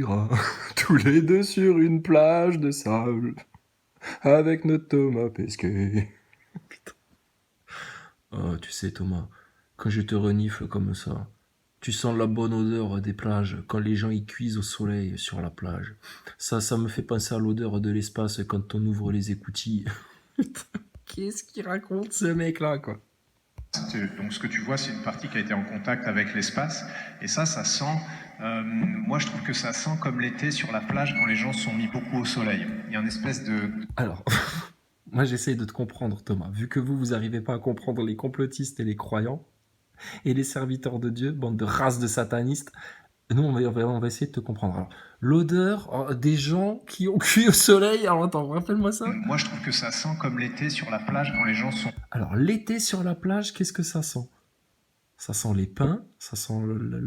ira tous les deux sur une plage de sable avec notre Thomas Pesquet. Oh, tu sais, Thomas, quand je te renifle comme ça, tu sens la bonne odeur des plages quand les gens y cuisent au soleil sur la plage. Ça me fait penser à l'odeur de l'espace quand on ouvre les écoutilles. Putain, qu'est-ce qu'il raconte ce mec-là, quoi? Donc ce que tu vois, c'est une partie qui a été en contact avec l'espace. Et ça sent... moi, je trouve que ça sent comme l'été sur la plage quand les gens se sont mis beaucoup au soleil. Il y a une espèce de... Alors, moi j'essaye de te comprendre, Thomas. Vu que vous arrivez pas à comprendre les complotistes et les croyants, et les serviteurs de Dieu, bande de races de satanistes, nous on va essayer de te comprendre. Alors, l'odeur des gens qui ont cuit au soleil, alors attends, rappelle-moi ça. Moi, je trouve que ça sent comme l'été sur la plage quand les gens sont... Alors, l'été sur la plage, qu'est-ce que ça sent? Ça sent les pins, ça sent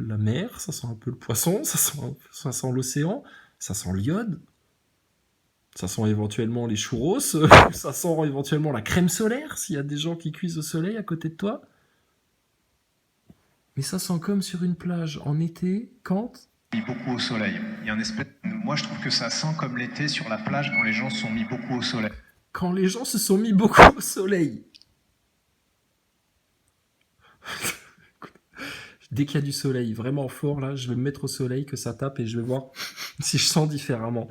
la mer, ça sent un peu le poisson, ça sent l'océan, ça sent l'iode, ça sent éventuellement les churros, ça sent éventuellement la crème solaire, s'il y a des gens qui cuisent au soleil à côté de toi. Mais ça sent comme sur une plage en été, quand mis beaucoup au soleil. Il y a une espèce... Moi, je trouve que ça sent comme l'été sur la plage quand les gens se sont mis beaucoup au soleil. Quand les gens se sont mis beaucoup au soleil. Dès qu'il y a du soleil vraiment fort, là, je vais me mettre au soleil, que ça tape, et je vais voir si je sens différemment.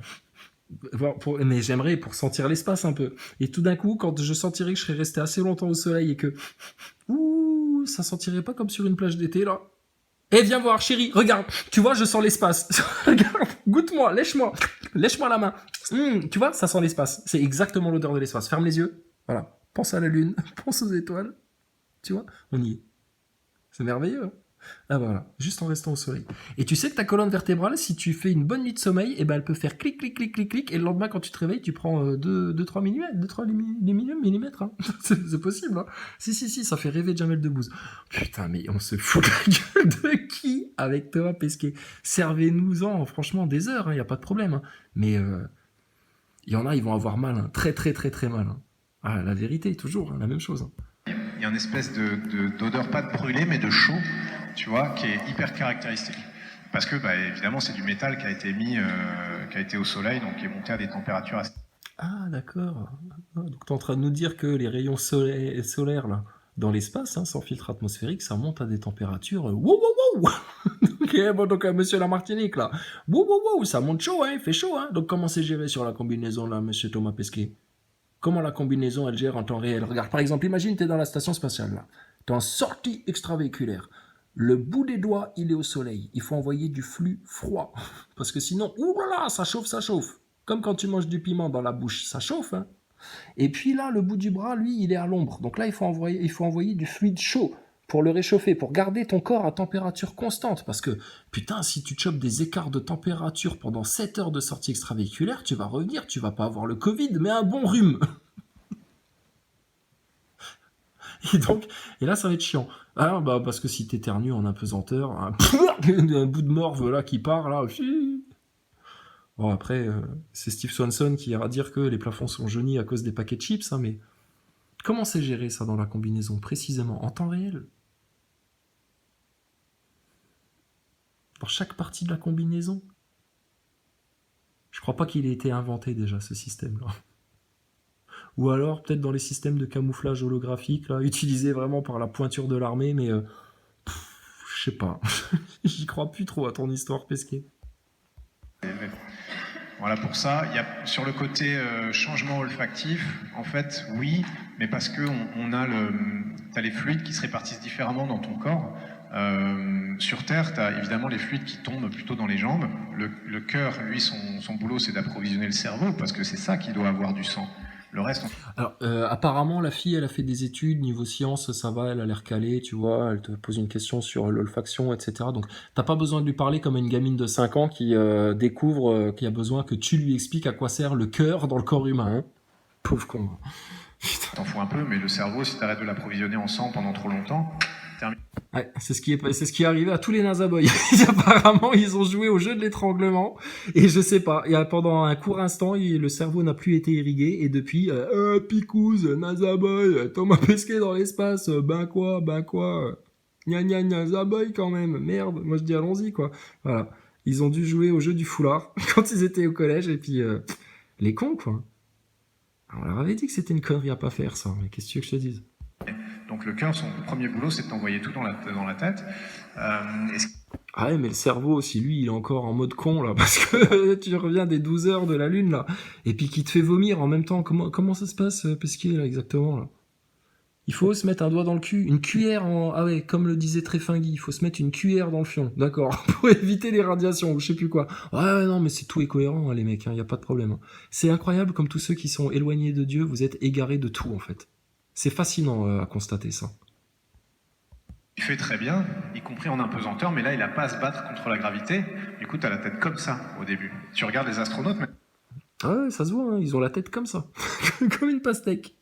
Mais j'aimerais pour sentir l'espace un peu. Et tout d'un coup, quand je sentirais que je serais resté assez longtemps au soleil et que... Ouh, ça sentirait pas comme sur une plage d'été, là. Eh, viens voir, chérie, regarde, tu vois, je sens l'espace. Regarde, goûte-moi, lèche-moi la main. Tu vois, ça sent l'espace. C'est exactement l'odeur de l'espace. Ferme les yeux, voilà. Pense à la lune, pense aux étoiles. Tu vois, on y est. C'est merveilleux, hein. Ah bah voilà, juste en restant au soleil. Et tu sais que ta colonne vertébrale, si tu fais une bonne nuit de sommeil, eh ben elle peut faire clic, clic, clic, clic, clic, et le lendemain quand tu te réveilles, tu prends 2-3 mm, 2-3 millimètres. Hein. C'est possible, hein. Si, ça fait rêver Jamel Debbouze. Putain, mais on se fout de la gueule de qui avec Thomas Pesquet? Servez-nous-en, franchement, des heures, il n'y a pas de problème. Hein. Mais il y en a, ils vont avoir mal, hein. Très, très, très, très mal. Hein. Ah, la vérité, toujours, hein, la même chose. Hein. Il y a une espèce d'odeur, pas de brûlé, mais de chaud, tu vois, qui est hyper caractéristique. Parce que, bah, évidemment, c'est du métal qui a été mis, qui a été au soleil, donc qui est monté à des températures assez... Ah, d'accord. Donc, tu es en train de nous dire que les rayons solaires, là, dans l'espace, hein, sans filtre atmosphérique, ça monte à des températures... Wow, wow, wow. Ok, bon, donc, monsieur Lamartinique, là. Wow, wow, wow, ça monte chaud, hein, il fait chaud, hein. Donc, comment c'est géré sur la combinaison, là, monsieur Thomas Pesquet? Comment la combinaison, elle gère en temps réel? Regarde, par exemple, imagine, tu es dans la station spatiale, là. Tu es en sortie extravéhiculaire. Le bout des doigts, il est au soleil. Il faut envoyer du flux froid. Parce que sinon, oulala, ça chauffe, ça chauffe. Comme quand tu manges du piment dans la bouche, ça chauffe. Hein. Et puis là, le bout du bras, lui, il est à l'ombre. Donc là, il faut envoyer du fluide chaud pour le réchauffer, pour garder ton corps à température constante. Parce que, putain, si tu chopes des écarts de température pendant 7 heures de sortie extravéhiculaire, tu vas revenir, tu vas pas avoir le Covid, mais un bon rhume. Et là, ça va être chiant. Ah, bah, parce que si t'éternues en apesanteur, un bout de morve là qui part, là. Bon, après, c'est Steve Swanson qui ira dire que les plafonds sont jaunis à cause des paquets de chips, hein, mais comment c'est géré ça dans la combinaison, précisément, en temps réel? Dans chaque partie de la combinaison? Je crois pas qu'il ait été inventé déjà, ce système-là. Ou alors, peut-être dans les systèmes de camouflage holographique, là, utilisés vraiment par la pointure de l'armée, mais je sais pas. J'y crois plus trop à ton histoire, Pesquet. Voilà, pour ça, il y a, sur le côté changement olfactif, en fait, oui, mais parce que t'as les fluides qui se répartissent différemment dans ton corps. Sur Terre, tu as évidemment les fluides qui tombent plutôt dans les jambes. Le cœur, lui, son boulot, c'est d'approvisionner le cerveau, parce que c'est ça qui doit avoir du sang. Le reste... Alors, apparemment, la fille, elle a fait des études, niveau science, ça va, elle a l'air calée, tu vois, elle te pose une question sur l'olfaction, etc. Donc, t'as pas besoin de lui parler comme une gamine de 5 ans qui découvre qu'il y a besoin que tu lui expliques à quoi sert le cœur dans le corps humain. Hein. Pauvre con. T'en fous un peu, mais le cerveau, si t'arrêtes de l'approvisionner en sang pendant trop longtemps... Ouais, c'est ce qui est arrivé à tous les NASA Boys. Apparemment, ils ont joué au jeu de l'étranglement et je sais pas. Et pendant un court instant, le cerveau n'a plus été irrigué et depuis, Picouze, NASA Boy, Thomas Pesquet dans l'espace, ben quoi, gna gna NASA Boy quand même. Merde, moi je dis allons-y quoi. Voilà. Ils ont dû jouer au jeu du foulard quand ils étaient au collège, et puis les cons, quoi. On leur avait dit que c'était une connerie à pas faire, ça, mais qu'est-ce que tu veux que je te dise? Donc le cœur, son premier boulot, c'est de t'envoyer tout dans la tête. Ah ouais, mais le cerveau aussi, lui, il est encore en mode con, là, parce que tu reviens des 12 heures de la Lune, là, et puis qui te fait vomir en même temps. Comment ça se passe, Pesquet, là, exactement, là? Il faut se mettre un doigt dans le cul, une cuillère en... Ah ouais, comme le disait Tréfingui, il faut se mettre une cuillère dans le fion, d'accord, pour éviter les radiations, ou je sais plus quoi. Ouais, non, mais c'est tout est cohérent, hein, les mecs, y a pas de problème. Hein. C'est incroyable comme tous ceux qui sont éloignés de Dieu, vous êtes égarés de tout, en fait. C'est fascinant à constater ça. Il fait très bien, y compris en impesanteur, mais là, il n'a pas à se battre contre la gravité. Du coup, tu as la tête comme ça au début. Tu regardes les astronautes, mais... Ah ouais, ça se voit, hein, ils ont la tête comme ça, comme une pastèque.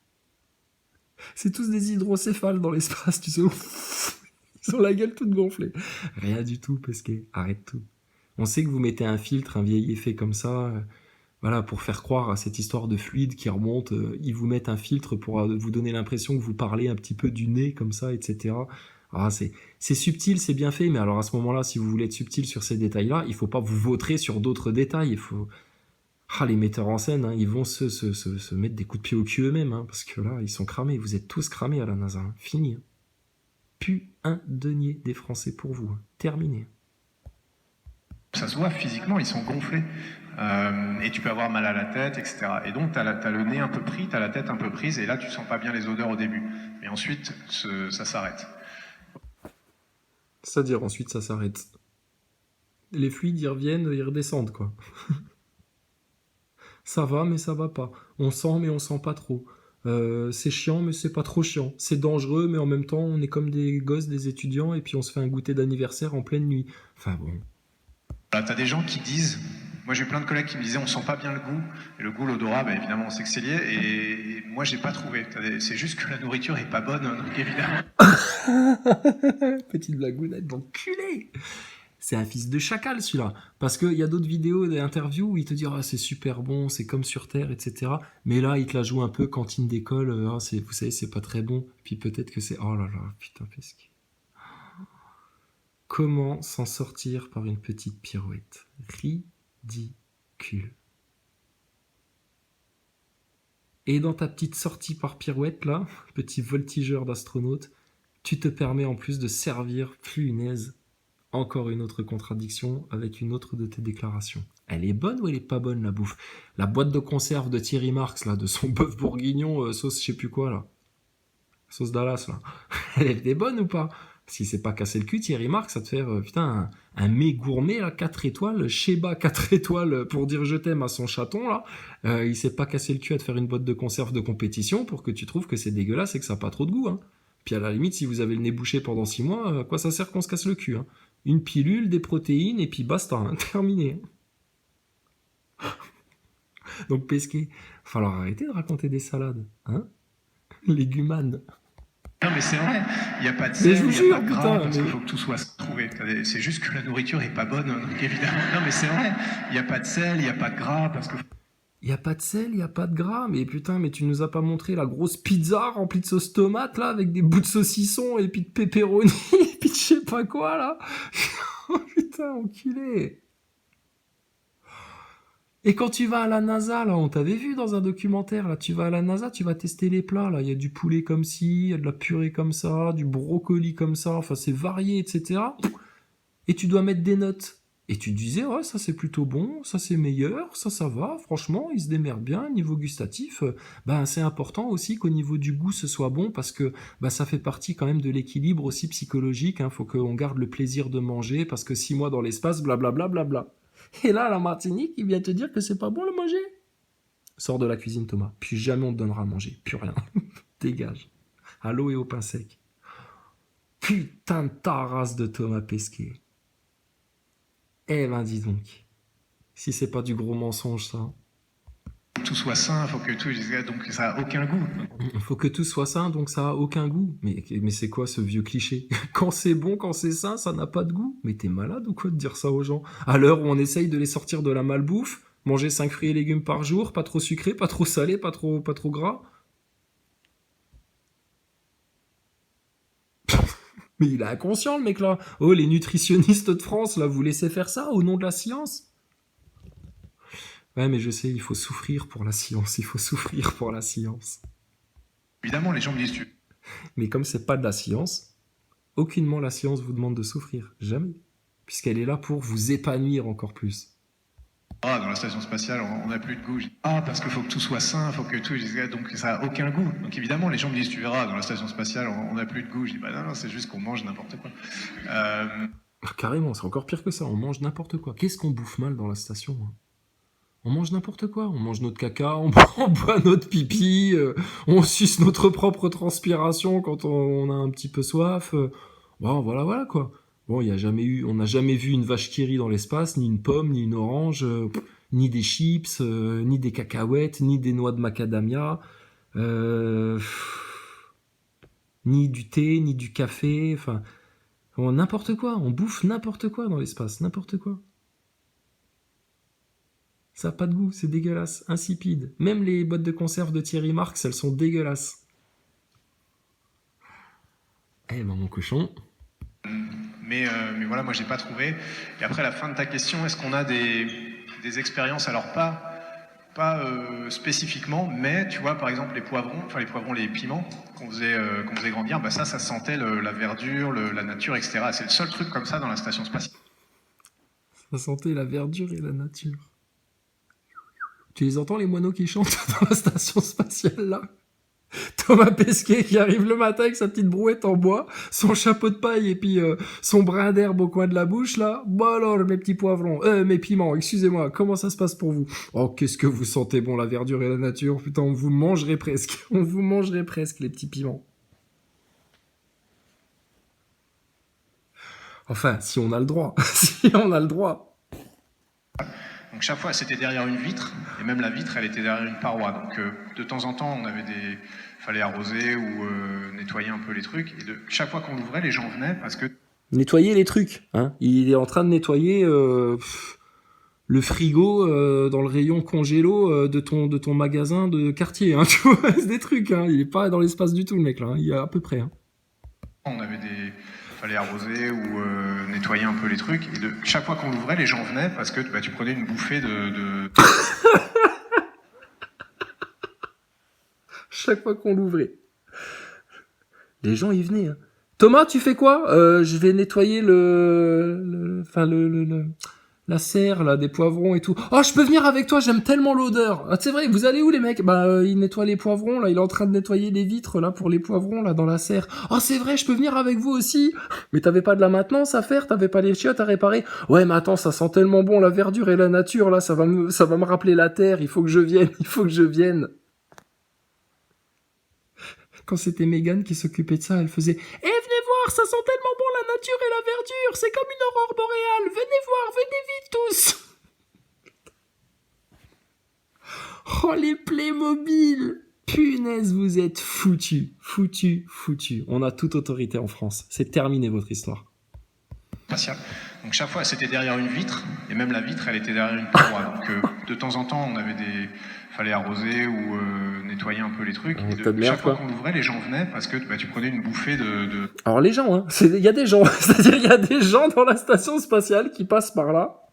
C'est tous des hydrocéphales dans l'espace, tu sais. Ils ont la gueule toute gonflée. Rien du tout, Pesquet, arrête tout. On sait que vous mettez un filtre, un vieil effet comme ça, voilà, pour faire croire à cette histoire de fluide qui remonte. Ils vous mettent un filtre pour vous donner l'impression que vous parlez un petit peu du nez comme ça, etc. Ah, c'est subtil, c'est bien fait, mais alors à ce moment-là, si vous voulez être subtil sur ces détails-là, il faut pas vous vautrer sur d'autres détails. Il faut... Ah, les metteurs en scène, hein, ils vont se mettre des coups de pied au cul eux-mêmes, hein, parce que là, ils sont cramés. Vous êtes tous cramés à la NASA. Hein. Fini. Hein. Plus un denier des Français pour vous. Hein. Terminé. Ça se voit physiquement, ils sont gonflés. Et tu peux avoir mal à la tête, etc. Et donc, tu as le nez un peu pris, tu as la tête un peu prise, et là, tu sens pas bien les odeurs au début. Mais ensuite, ça s'arrête. C'est-à-dire, ensuite, ça s'arrête. Les fluides, ils reviennent, ils redescendent, quoi. Ça va, mais ça va pas. On sent, mais on sent pas trop. C'est chiant, mais c'est pas trop chiant. C'est dangereux, mais en même temps, on est comme des gosses, des étudiants, et puis on se fait un goûter d'anniversaire en pleine nuit. Enfin bon. Voilà, t'as des gens qui disent... Moi, j'ai plein de collègues qui me disaient on sent pas bien le goût. Et le goût, l'odorat, bah, évidemment, on sait que c'est lié. Et moi, j'ai pas trouvé. C'est juste que la nourriture est pas bonne, donc évidemment. Petite blagounette d'enculé. C'est un fils de chacal celui-là. Parce qu'il y a d'autres vidéos, des interviews où il te dit ah, c'est super bon, c'est comme sur Terre, etc. Mais là, il te la joue un peu cantine d'école. Vous savez, c'est pas très bon. Puis peut-être que c'est. Oh là là, putain, Pesquet. Comment s'en sortir par une petite pirouette? Ridicule. Et dans ta petite sortie par pirouette, là, petit voltigeur d'astronaute, tu te permets en plus de servir punaise. Encore une autre contradiction avec une autre de tes déclarations. Elle est bonne ou elle est pas bonne, la bouffe? La boîte de conserve de Thierry Marx, là, de son bœuf bourguignon, sauce je sais plus quoi, là. Sauce Dallas, là. Elle était bonne ou pas? Si c'est pas cassé le cul, Thierry Marx, ça te fait, putain, un mets gourmet, là, 4 étoiles, Sheba 4 étoiles pour dire je t'aime à son chaton, là. Il s'est pas cassé le cul à te faire une boîte de conserve de compétition pour que tu trouves que c'est dégueulasse et que ça a pas trop de goût, hein. Puis à la limite, si vous avez le nez bouché pendant 6 mois, à quoi ça sert qu'on se casse le cul, hein? Une pilule, des protéines, et puis basta, hein, terminé. Donc Pesquet, va falloir arrêter de raconter des salades, hein? Légumanes. Non mais c'est vrai, il n'y a pas de sel, il n'y a pas de gras, putain, parce qu'il faut que tout soit trouvé. C'est juste que la nourriture est pas bonne, donc évidemment. Non mais c'est vrai, il n'y a pas de sel, il n'y a pas de gras, parce que... Il n'y a pas de sel, il n'y a pas de gras, mais putain, mais tu nous as pas montré la grosse pizza remplie de sauce tomate, là, avec des bouts de saucisson, et puis de pepperoni, et puis de je sais pas quoi, là. Oh putain, enculé. Et quand tu vas à la NASA, là, on t'avait vu dans un documentaire, là, tu vas à la NASA, tu vas tester les plats, là, il y a du poulet comme ci, il y a de la purée comme ça, du brocoli comme ça, enfin c'est varié, etc. Et tu dois mettre des notes. Et tu disais, ouais, ça c'est plutôt bon, ça c'est meilleur, ça va, franchement, il se démerde bien, niveau gustatif. Ben, c'est important aussi qu'au niveau du goût, ce soit bon, parce que ben, ça fait partie quand même de l'équilibre aussi psychologique, hein, faut qu'on garde le plaisir de manger, parce que 6 mois dans l'espace, blablabla, blablabla. Et là, à la Martinique, il vient te dire que c'est pas bon le manger. Sors de la cuisine, Thomas, puis jamais on te donnera à manger, plus rien. Dégage. À l'eau et au pain sec. Putain de tarasse de Thomas Pesquet. Eh ben dis donc, si c'est pas du gros mensonge ça. Tout soit sain, faut que tout, donc ça a aucun goût. Faut que tout soit sain, donc ça a aucun goût. Mais c'est quoi ce vieux cliché? Quand c'est bon, quand c'est sain, ça n'a pas de goût. Mais t'es malade ou quoi de dire ça aux gens? À l'heure où on essaye de les sortir de la malbouffe, manger 5 fruits et légumes par jour, pas trop sucré, pas trop salé, pas trop gras. Mais il est inconscient, le mec, là. Oh, les nutritionnistes de France, là, vous laissez faire ça au nom de la science? Ouais, mais je sais, il faut souffrir pour la science. Il faut souffrir pour la science. Évidemment, les gens me disent, Mais comme c'est pas de la science, aucunement la science vous demande de souffrir. Jamais. Puisqu'elle est là pour vous épanouir encore plus. ah, dans la station spatiale, on n'a plus de goût. Ah, parce qu'il faut que tout soit sain, faut que tout. Donc ça n'a aucun goût. Donc évidemment, les gens me disent, tu verras, dans la station spatiale, on n'a plus de goût. Je dis, bah non, c'est juste qu'on mange n'importe quoi. Carrément, c'est encore pire que ça. On mange n'importe quoi. Qu'est-ce qu'on bouffe mal dans la station, hein? On mange n'importe quoi. On mange notre caca, on boit notre pipi, on suce notre propre transpiration quand on a un petit peu soif. Bon, voilà quoi. Bon, on n'a jamais vu une vache qui rit dans l'espace, ni une pomme, ni une orange, ni des chips, ni des cacahuètes, ni des noix de macadamia, ni du thé, ni du café. Enfin, n'importe quoi. On bouffe n'importe quoi dans l'espace, n'importe quoi. Ça n'a pas de goût, c'est dégueulasse, insipide. Même les boîtes de conserve de Thierry Marx, elles sont dégueulasses. Eh ben mon cochon. Mais voilà, moi j'ai pas trouvé. Et après la fin de ta question, est-ce qu'on a des expériences? Alors pas spécifiquement, mais tu vois par exemple les poivrons, les piments qu'on faisait grandir, bah ça sentait la verdure, la nature, etc. C'est le seul truc comme ça dans la station spatiale. Ça sentait la verdure et la nature. Tu les entends les moineaux qui chantent dans la station spatiale là? Thomas Pesquet qui arrive le matin avec sa petite brouette en bois, son chapeau de paille et puis son brin d'herbe au coin de la bouche là. Bon alors mes petits poivrons, mes piments, excusez-moi, comment ça se passe pour vous? Oh qu'est-ce que vous sentez bon la verdure et la nature, putain on vous mangerait presque, on vous mangerait presque les petits piments. Enfin si on a le droit, si on a le droit. Donc chaque fois, c'était derrière une vitre, et même la vitre, elle était derrière une paroi. Donc de temps en temps, fallait arroser ou nettoyer un peu les trucs. Et chaque fois qu'on l'ouvrait, les gens venaient parce que... Nettoyer les trucs, hein. Il est en train de nettoyer le frigo dans le rayon congélo de ton magasin de quartier, hein. Tu vois, c'est des trucs, hein. Il est pas dans l'espace du tout, le mec, là. Hein. Il est à peu près, hein. Fallait arroser ou nettoyer un peu les trucs. Et chaque fois qu'on l'ouvrait, les gens venaient parce que tu prenais une bouffée de... Chaque fois qu'on l'ouvrait. Les gens y venaient. Hein. Thomas, tu fais quoi? Je vais nettoyer la serre là, des poivrons et tout. Oh, je peux venir avec toi, j'aime tellement l'odeur. Ah, c'est vrai, vous allez où les mecs? Bah, il nettoie les poivrons là, il est en train de nettoyer les vitres là pour les poivrons là dans la serre. Oh, c'est vrai, je peux venir avec vous aussi. Mais t'avais pas de la maintenance à faire, t'avais pas les chiottes à réparer. Ouais, mais attends, ça sent tellement bon la verdure et la nature là, ça va me rappeler la terre, il faut que je vienne. Quand c'était Mégane qui s'occupait de ça, elle faisait « Eh, venez voir, ça sent tellement bon la nature et la verdure, c'est comme une aurore boréale, venez voir, venez vite tous !» Oh, les Playmobil! Punaise, vous êtes foutus. On a toute autorité en France. C'est terminé votre histoire. Spatial. Donc chaque fois, c'était derrière une vitre, et même la vitre, elle était derrière une paroi. Donc de temps en temps, fallait arroser ou nettoyer un peu les trucs. Et chaque fois qu'on l'ouvrait, les gens venaient parce que tu prenais une bouffée de... Alors les gens, hein, il y a des gens, c'est-à-dire il y a des gens dans la station spatiale qui passent par là.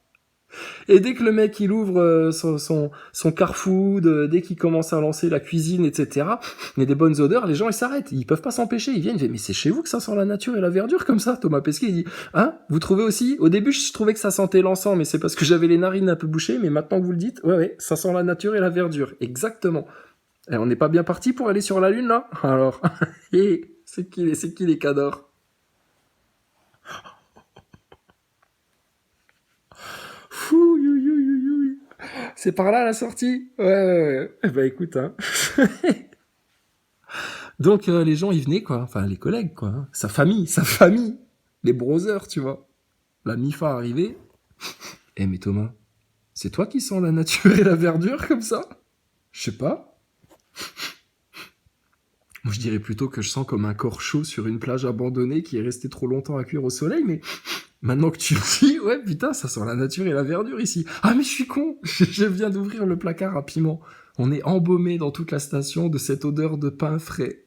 Et dès que le mec il ouvre son car-food, dès qu'il commence à lancer la cuisine, etc., il y a des bonnes odeurs, les gens ils s'arrêtent, ils peuvent pas s'empêcher, ils viennent, ils disent, mais c'est chez vous que ça sent la nature et la verdure comme ça? Thomas Pesquet il dit, hein, vous trouvez aussi? Au début je trouvais que ça sentait l'encens, mais c'est parce que j'avais les narines un peu bouchées, mais maintenant que vous le dites, ouais, ça sent la nature et la verdure, exactement. Et on n'est pas bien parti pour aller sur la lune là? Alors, c'est qui les cadors? Fou, c'est par là la sortie? Ouais. Bah écoute, hein. Donc les gens y venaient quoi, enfin les collègues quoi, hein. Sa famille, les brothers, tu vois. La MIFA arrivait. Eh mais Thomas, c'est toi qui sens la nature et la verdure comme ça? Je sais pas. Moi je dirais plutôt que je sens comme un corps chaud sur une plage abandonnée qui est resté trop longtemps à cuire au soleil, mais maintenant que tu le dis, ouais putain, ça sent la nature et la verdure ici. Ah mais je suis con, je viens d'ouvrir le placard à piment. On est embaumé dans toute la station de cette odeur de pain frais.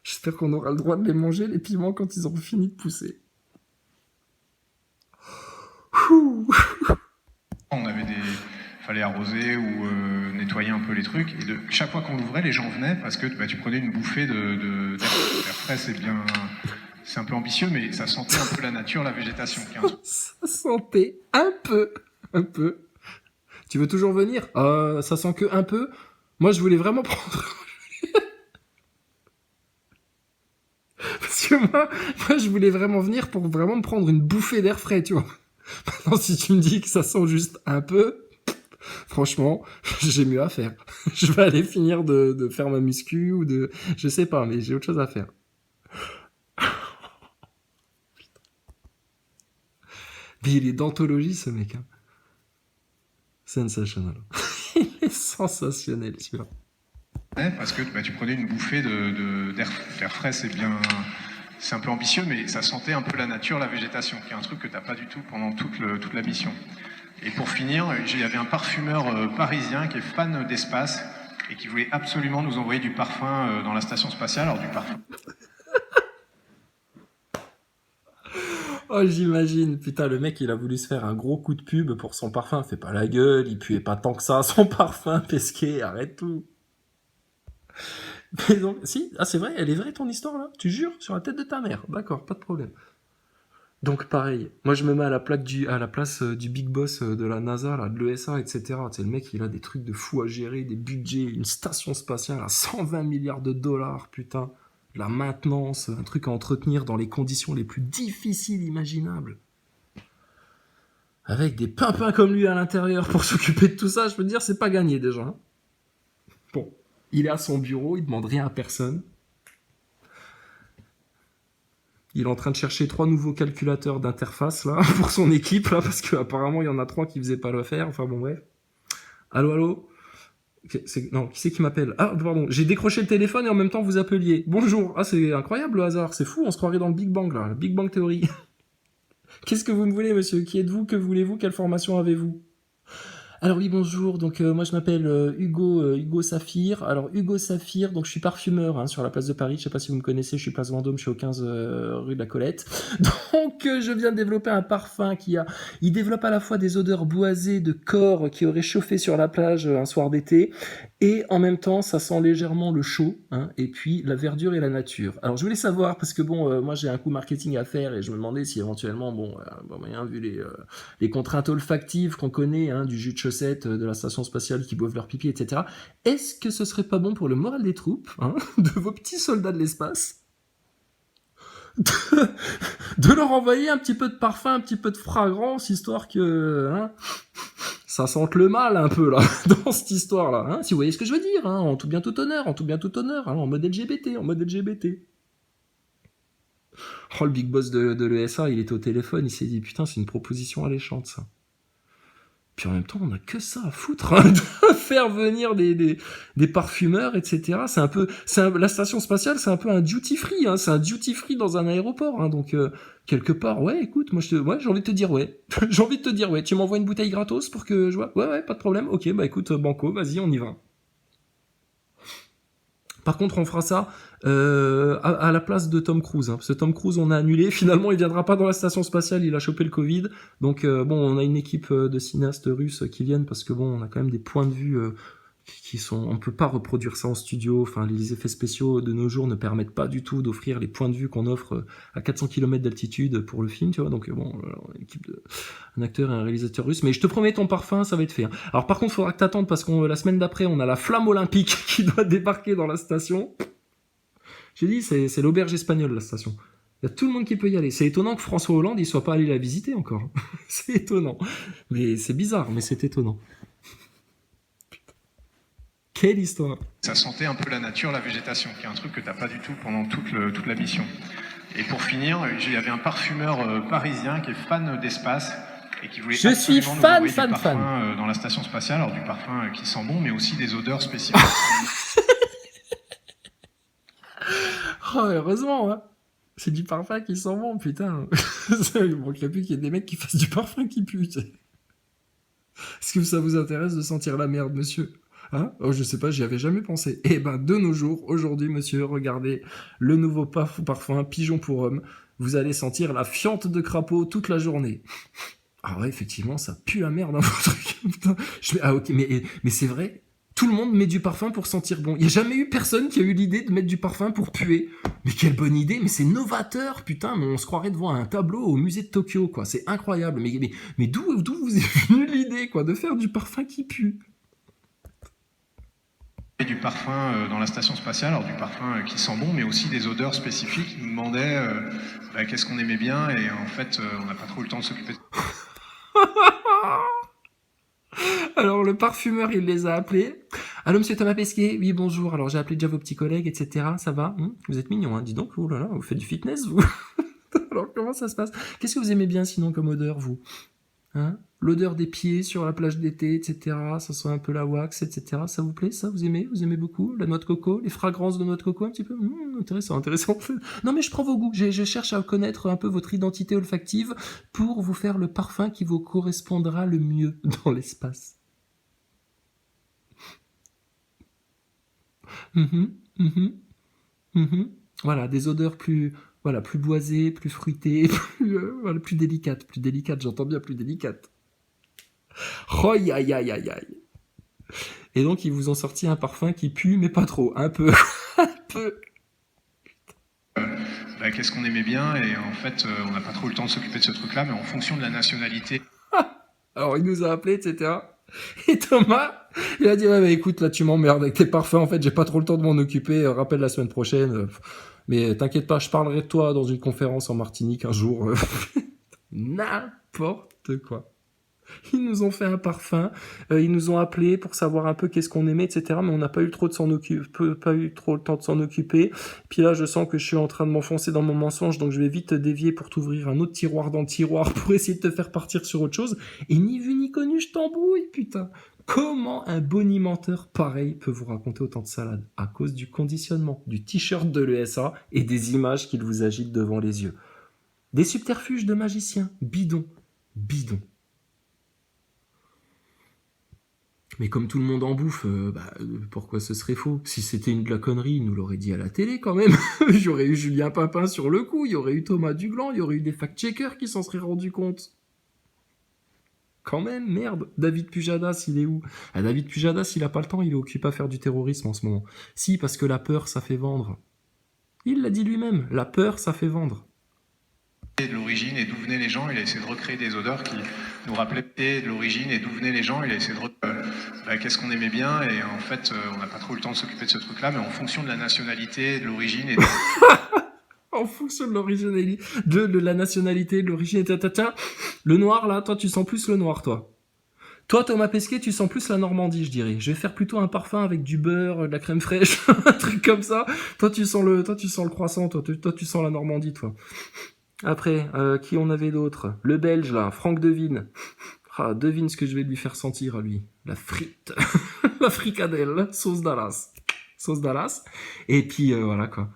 J'espère qu'on aura le droit de les manger, les piments, quand ils auront fini de pousser. Ouh. On avait fallait arroser ou nettoyer un peu les trucs. Et chaque fois qu'on l'ouvrait, les gens venaient parce que tu prenais une bouffée d'air frais. C'est un peu ambitieux, mais ça sentait un peu la nature, la végétation. Ça sentait un peu. Tu veux toujours venir? Ça sent que un peu. Moi, je voulais vraiment prendre. Parce que moi, je voulais vraiment venir pour vraiment me prendre une bouffée d'air frais, tu vois. Maintenant, si tu me dis que ça sent juste un peu, franchement, j'ai mieux à faire. Je vais aller finir de faire ma muscu ou de... Je sais pas, mais j'ai autre chose à faire. Mais il est d'anthologie, ce mec. Hein. Sensational. Il est sensationnel, celui-là. Parce que tu prenais une bouffée d'air frais, c'est un peu ambitieux, mais ça sentait un peu la nature, la végétation, qui est un truc que tu n'as pas du tout pendant toute la mission. Et pour finir, il y avait un parfumeur parisien qui est fan d'espace et qui voulait absolument nous envoyer du parfum dans la station spatiale. Alors du parfum. Oh, j'imagine. Putain, le mec, il a voulu se faire un gros coup de pub pour son parfum. Fais pas la gueule, il puait pas tant que ça, son parfum, Pesquet, arrête tout. Mais donc, si, c'est vrai, elle est vraie ton histoire là? Tu jures? Sur la tête de ta mère. D'accord, pas de problème. Donc pareil, moi je me mets à la place du big boss de la NASA, là, de l'ESA, etc. Tu sais, le mec, il a des trucs de fou à gérer, des budgets, une station spatiale à 120 milliards de dollars, putain. La maintenance, un truc à entretenir dans les conditions les plus difficiles imaginables. Avec des pimpins comme lui à l'intérieur pour s'occuper de tout ça, je peux te dire, c'est pas gagné déjà. Hein. Bon, il est à son bureau, il demande rien à personne. Il est en train de chercher 3 nouveaux calculateurs d'interface là pour son équipe là parce qu'apparemment il y en a 3 qui faisaient pas l'affaire. Enfin bon bref. Allô. Non, qui c'est qui m'appelle? Ah pardon, j'ai décroché le téléphone et en même temps vous appeliez. Bonjour. Ah c'est incroyable le hasard, c'est fou, on se croirait dans le Big Bang là, le Big Bang Theory. Qu'est-ce que vous me voulez monsieur? Qui êtes-vous? Que voulez-vous? Quelle formation avez-vous? Alors oui, bonjour, donc moi je m'appelle Hugo Saphir. Alors Hugo Saphir, donc je suis parfumeur hein, sur la place de Paris, je sais pas si vous me connaissez, je suis place Vendôme, je suis au 15 rue de la Colette. Donc je viens de développer un parfum il développe à la fois des odeurs boisées de corps qui auraient chauffé sur la plage un soir d'été, et en même temps ça sent légèrement le chaud, hein, et puis la verdure et la nature. Alors je voulais savoir, parce que bon, moi j'ai un coup marketing à faire, et je me demandais si éventuellement, vu les contraintes olfactives qu'on connaît, hein, du jus de chaussette, de la station spatiale qui boivent leur pipi, etc. Est-ce que ce serait pas bon pour le moral des troupes, hein, de vos petits soldats de l'espace, de leur envoyer un petit peu de parfum, un petit peu de fragrance, histoire que hein, ça sente le mal un peu là, dans cette histoire-là, hein, si vous voyez ce que je veux dire, hein, en tout bien tout honneur, hein, en mode LGBT. Oh, le big boss de l'ESA, il était au téléphone, il s'est dit, putain, c'est une proposition alléchante, ça. Puis en même temps, on n'a que ça à foutre, hein, de faire venir des parfumeurs, etc. La station spatiale, c'est un peu un duty free, hein, c'est un duty free dans un aéroport, hein, donc quelque part, ouais, écoute, j'ai envie de te dire ouais, tu m'envoies une bouteille gratos pour que je vois, ouais, pas de problème, ok, bah écoute, banco, vas-y, on y va. Par contre, on fera ça à la place de Tom Cruise. Hein, parce que Tom Cruise, on a annulé. Finalement, il viendra pas dans la station spatiale. Il a chopé le Covid. Donc, on a une équipe de cinéastes russes qui viennent parce que on a quand même des points de vue qui sont... On peut pas reproduire ça en studio. Enfin, les effets spéciaux de nos jours ne permettent pas du tout d'offrir les points de vue qu'on offre à 400 km d'altitude pour le film, tu vois. Donc, une équipe un acteur et un réalisateur russe. Mais je te promets, ton parfum, ça va être fait. Hein. Alors, par contre, il faudra que t'attendes parce que la semaine d'après, on a la flamme olympique qui doit débarquer dans la station. J'ai dit, c'est l'auberge espagnole, la station. Il y a tout le monde qui peut y aller. C'est étonnant que François Hollande, il soit pas allé la visiter encore. C'est étonnant. Mais c'est bizarre, mais c'est étonnant. Quelle histoire. Ça sentait un peu la nature, la végétation, qui est un truc que t'as pas du tout pendant toute la mission. Et pour finir, il y avait un parfumeur parisien qui est fan d'espace et qui voulait absolument nous envoyer du parfum dans la station spatiale. Alors du parfum qui sent bon, mais aussi des odeurs spécifiques. Oh, heureusement, hein. C'est du parfum qui sent bon, putain. Il manquerait plus qu'il y ait des mecs qui fassent du parfum qui pue. Est-ce que ça vous intéresse de sentir la merde, monsieur? Hein? Oh, je sais pas, j'y avais jamais pensé. Eh ben, de nos jours, aujourd'hui, monsieur, regardez, le nouveau parfum Pigeon pour homme. Vous allez sentir la fiente de crapaud toute la journée. Ah ouais, effectivement, ça pue la merde, hein, votre truc. Putain. Ah ok, mais c'est vrai, tout le monde met du parfum pour sentir bon. Il n'y a jamais eu personne qui a eu l'idée de mettre du parfum pour puer. Mais quelle bonne idée, mais c'est novateur, putain, mais on se croirait devant un tableau au musée de Tokyo, quoi. C'est incroyable. Mais d'où vous est venue l'idée, quoi, de faire du parfum qui pue? Du parfum dans la station spatiale, alors du parfum qui sent bon, mais aussi des odeurs spécifiques. Ils nous demandaient qu'est-ce qu'on aimait bien, et en fait, on n'a pas trop eu le temps de s'occuper de Alors le parfumeur, il les a appelés. Allô, monsieur Thomas Pesquet? Oui, bonjour. Alors j'ai appelé déjà vos petits collègues, etc. Ça va? Vous êtes mignon, hein? Dis donc, oh là là, vous faites du fitness, vous? Alors comment ça se passe? Qu'est-ce que vous aimez bien sinon comme odeur, vous? Hein? L'odeur des pieds sur la plage d'été, etc. Ça sent un peu la wax, etc. Ça vous plaît, ça? Vous aimez? Vous aimez beaucoup? La noix de coco? Les fragrances de noix de coco un petit peu? Intéressant, intéressant. Non mais je prends vos goûts. Je cherche à connaître un peu votre identité olfactive pour vous faire le parfum qui vous correspondra le mieux dans l'espace. Mhm, mhm, mhm. Voilà, des odeurs plus, voilà, plus boisées, plus fruitées, voilà, plus délicates, j'entends bien plus délicates. Aïe, aïe, aïe, aïe, aïe. Et donc, ils vous ont sorti un parfum qui pue, mais pas trop, un peu, un peu. qu'est-ce qu'on aimait bien, et en fait, on n'a pas trop eu le temps de s'occuper de ce truc-là, mais en fonction de la nationalité. Alors, il nous a appelés, etc. Et Thomas, il a dit, ouais, bah, écoute, là, tu m'emmerdes avec tes parfums, en fait, j'ai pas trop le temps de m'en occuper, rappelle la semaine prochaine. Mais t'inquiète pas, je parlerai de toi dans une conférence en Martinique un jour. N'importe quoi. Ils nous ont fait un parfum, ils nous ont appelés pour savoir un peu qu'est-ce qu'on aimait, etc. Mais on n'a pas eu trop de s'en occuper, pas eu trop le temps de s'en occuper. Puis là, je sens que je suis en train de m'enfoncer dans mon mensonge, donc je vais vite dévier pour t'ouvrir un autre tiroir dans le tiroir pour essayer de te faire partir sur autre chose. Et ni vu ni connu, je t'embrouille, putain. Comment un bonimenteur pareil peut vous raconter autant de salades? À cause du conditionnement, du t-shirt de l'ESA et des images qu'il vous agite devant les yeux. Des subterfuges de magiciens, bidon, bidon. Mais comme tout le monde en bouffe, pourquoi ce serait faux? Si c'était de la connerie, il nous l'aurait dit à la télé quand même. J'aurais eu Julien Papin sur le coup, il y aurait eu Thomas Duglan, il y aurait eu des fact-checkers qui s'en seraient rendus compte. Quand même, merde. David Pujadas, il est où? David Pujadas, il a pas le temps, il est occupé à faire du terrorisme en ce moment. Si, parce que la peur, ça fait vendre. Il l'a dit lui-même, la peur, ça fait vendre. De l'origine et d'où venaient les gens, il a essayé de recréer des odeurs qui nous rappelaient de l'origine et d'où venaient les gens, il a essayé de qu'est-ce qu'on aimait bien, et en fait, on n'a pas trop eu le temps de s'occuper de ce truc-là, mais en fonction de la nationalité, de l'origine et En fonction de l'origine, de la nationalité, de l'origine, le noir, là, toi, tu sens plus le noir, toi. Toi, Thomas Pesquet, tu sens plus la Normandie, je dirais. Je vais faire plutôt un parfum avec du beurre, de la crème fraîche, un truc comme ça. Toi, tu sens le croissant, toi, tu sens la Normandie, toi. Après, qui on avait d'autre? Le Belge, là, Franck Devine. Ah, devine ce que je vais lui faire sentir à lui. La frite. La fricadelle, sauce Dallas. Sauce Dallas. Et puis, voilà, quoi.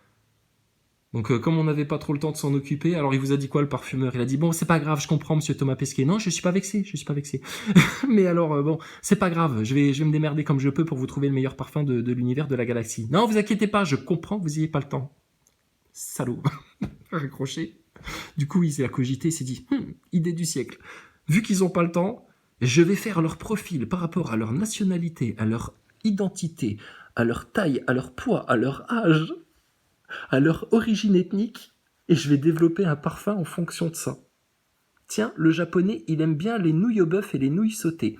Donc, comme on n'avait pas trop le temps de s'en occuper, alors il vous a dit quoi, le parfumeur? Il a dit, bon, c'est pas grave, je comprends, monsieur Thomas Pesquet. Non, je suis pas vexé, je suis pas vexé. Mais alors, bon, c'est pas grave, je vais me démerder comme je peux pour vous trouver le meilleur parfum de l'univers, de la galaxie. Non, vous inquiétez pas, je comprends que vous ayez pas le temps. Salaud. Raccroché. Du coup, il s'est cogité, il s'est dit, idée du siècle. Vu qu'ils ont pas le temps, je vais faire leur profil par rapport à leur nationalité, à leur identité, à leur taille, à leur poids, à leur âge, à leur origine ethnique, et je vais développer un parfum en fonction de ça. Tiens, le japonais, il aime bien les nouilles au bœuf et les nouilles sautées.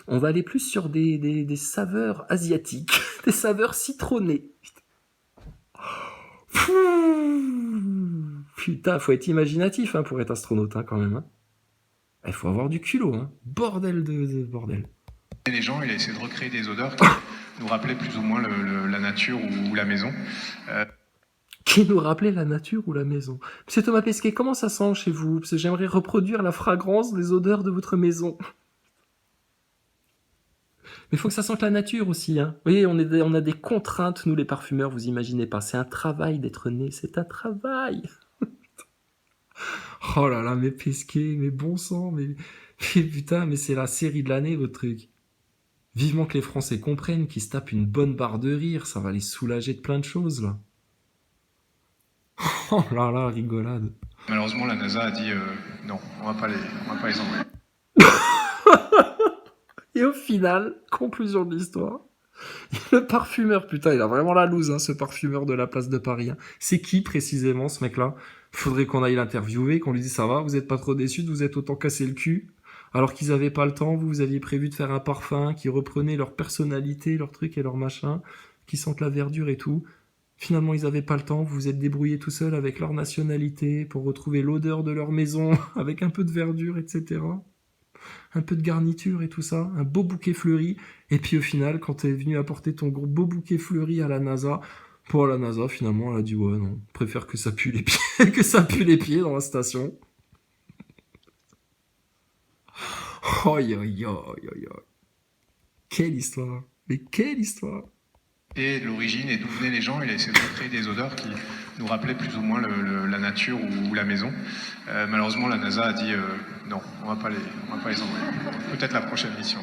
On va aller plus sur des saveurs asiatiques, des saveurs citronnées. Putain, faut être imaginatif pour être astronaute quand même. Il faut avoir du culot. Bordel de bordel. les gens, il a essayé de recréer des odeurs qui nous rappelaient plus ou moins la nature ou la maison. Qui nous rappelait la nature ou la maison. Monsieur Thomas Pesquet, comment ça sent chez vous? Parce que j'aimerais reproduire la fragrance des odeurs de votre maison. Mais il faut que ça sente la nature aussi. Vous voyez, on a des contraintes, nous les parfumeurs, vous imaginez pas. C'est un travail d'être né, c'est un travail. Oh là là, mais Pesquet, mais bon sang, mais putain, mais c'est la série de l'année, votre truc. Vivement que les Français comprennent, qu'ils se tapent une bonne barre de rire, ça va les soulager de plein de choses, là. Oh là là, rigolade. Malheureusement, la NASA a dit non, on va pas les envoyer. Et au final, conclusion de l'histoire, le parfumeur, putain, il a vraiment la loose, hein, ce parfumeur de la place de Paris. Hein. C'est qui précisément, ce mec-là? Faudrait qu'on aille l'interviewer, qu'on lui dise ça va, vous êtes pas trop déçus, vous êtes autant cassé le cul. Alors qu'ils avaient pas le temps, vous aviez prévu de faire un parfum qui reprenait leur personnalité, leur truc et leur machin, qui sentent la verdure et tout. Finalement, ils avaient pas le temps, vous vous êtes débrouillés tout seul avec leur nationalité pour retrouver l'odeur de leur maison avec un peu de verdure, etc. Un peu de garniture et tout ça, un beau bouquet fleuri. Et puis au final, quand t'es venu apporter ton gros beau bouquet fleuri à la NASA, pour la NASA, finalement, elle a dit ouais, non, préfère que ça pue les pieds, que ça pue les pieds dans la station. Aïe, aïe, aïe, aïe, aïe. Quelle histoire. Mais quelle histoire. Et l'origine et d'où venaient les gens, il a essayé de créer des odeurs qui nous rappelaient plus ou moins la nature ou la maison. Malheureusement, la NASA a dit non, on va pas les envoyer. Peut-être la prochaine mission.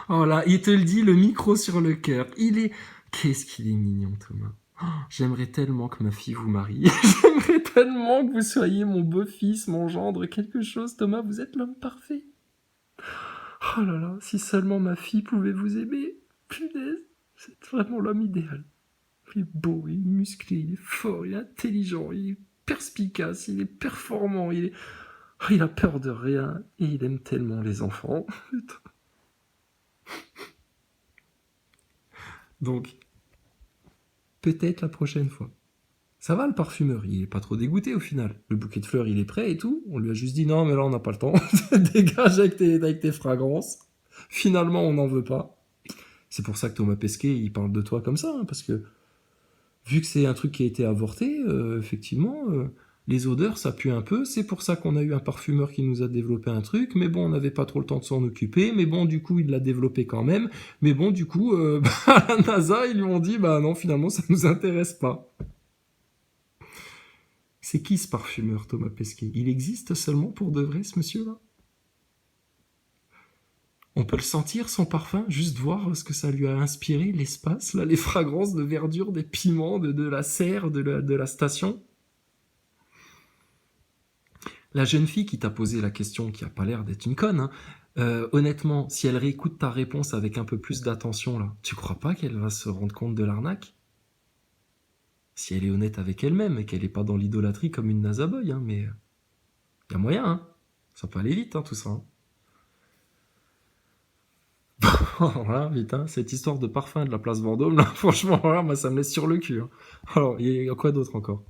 Oh là, il te le dit, le micro sur le cœur. Il est... Qu'est-ce qu'il est mignon, Thomas. Oh, j'aimerais tellement que ma fille vous marie. J'aimerais tellement que vous soyez mon beau-fils, mon gendre, quelque chose. Thomas, vous êtes l'homme parfait. Oh là là, si seulement ma fille pouvait vous aimer. Punaise, c'est vraiment l'homme idéal. Il est beau, il est musclé, il est fort, il est intelligent, il est perspicace, il est performant, il a peur de rien et il aime tellement les enfants. Donc, peut-être la prochaine fois. Ça va, le parfumeur, il est pas trop dégoûté au final. Le bouquet de fleurs, il est prêt et tout. On lui a juste dit non, mais là, on n'a pas le temps. Dégage avec tes fragrances. Finalement, on n'en veut pas. C'est pour ça que Thomas Pesquet, il parle de toi comme ça, hein, parce que vu que c'est un truc qui a été avorté, effectivement, les odeurs, ça pue un peu. C'est pour ça qu'on a eu un parfumeur qui nous a développé un truc. Mais bon, on n'avait pas trop le temps de s'en occuper. Mais bon, du coup, il l'a développé quand même. Mais bon, du coup, à la NASA, ils lui ont dit, bah non, finalement, ça nous intéresse pas. C'est qui ce parfumeur, Thomas Pesquet? Il existe seulement pour de vrai, ce monsieur-là? On peut le sentir, son parfum, juste voir ce que ça lui a inspiré, l'espace, là, les fragrances de verdure, des piments, de la serre, de la station. La jeune fille qui t'a posé la question, qui a pas l'air d'être une conne, hein, honnêtement, si elle réécoute ta réponse avec un peu plus d'attention, là, tu crois pas qu'elle va se rendre compte de l'arnaque? Si elle est honnête avec elle-même et qu'elle est pas dans l'idolâtrie comme une nasaboy, hein, mais y a moyen, hein. Ça peut aller vite, hein, tout ça. Hein. Voilà, vite, hein, cette histoire de parfum de la place Vendôme, là, franchement, voilà, moi, ça me laisse sur le cul. Hein. Alors, il y a quoi d'autre encore?